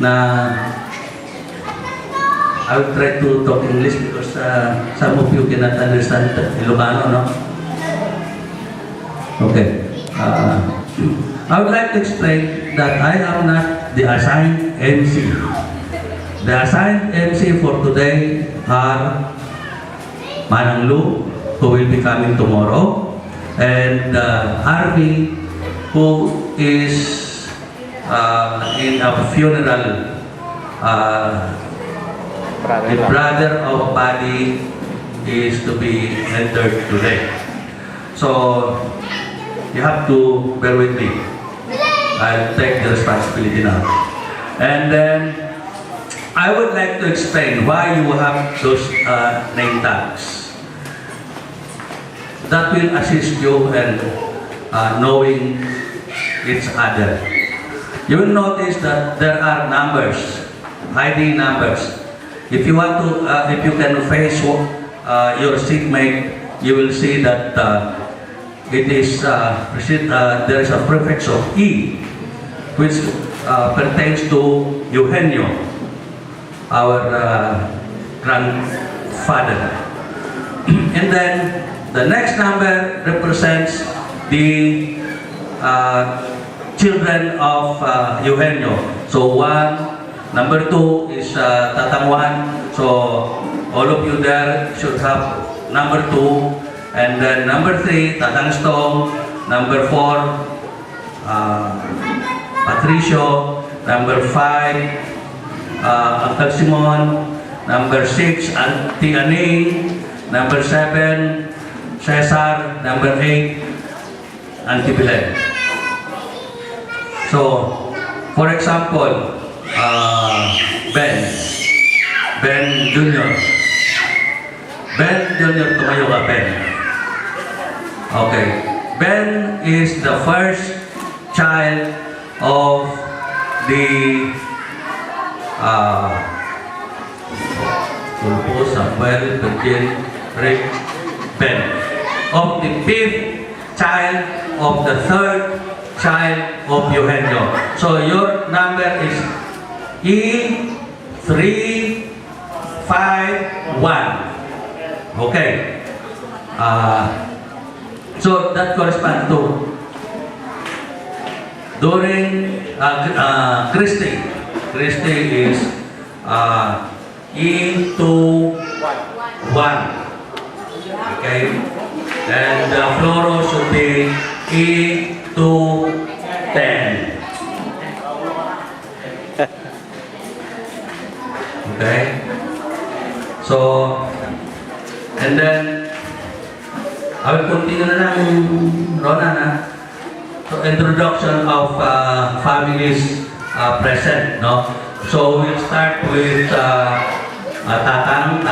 na I will try to talk English because some of you cannot understand Ilocano, no? Okay. I would like to explain that I am not the assigned MC. The assigned MC for today are Manang Lu, who will be coming tomorrow, and Harvey, who is in a funeral. The brother of Buddy is to be entered today. So, you have to bear with me. I'll take the responsibility now. And then, I would like to explain why you have those name tags. That will assist you in knowing each other. You will notice that there are numbers, ID numbers. If you want to, if you can face your seatmate, you will see that it is there is a prefix of E, which pertains to Eugenio, our grandfather. And then the next number represents the children of Eugenio. So number 2 is Tatang 1. So all of you there should have number 2. And then number 3, Tatang Stong. Number 4, Patricio. Number 5, Uncle Simon. Number 6, Auntie Aning. Number 7, Cesar. Number 8, Auntie Belen. So, for example, Ben Jr. Ben Jr. tumayo ka, Ben. Okay. Ben is the first child of the Tulpo, Samuel, Virgin, Rick, Ben. Of the 5th child of the 3rd child of Eugenio. So your number is E351. Okay. So that corresponds to during Christy. Christy is E21. Okay. And Floro should be E210. Okay. So, and then I will continue na lang, Ronan, ha? So, introduction of families present, no? So, we'll start with Tatang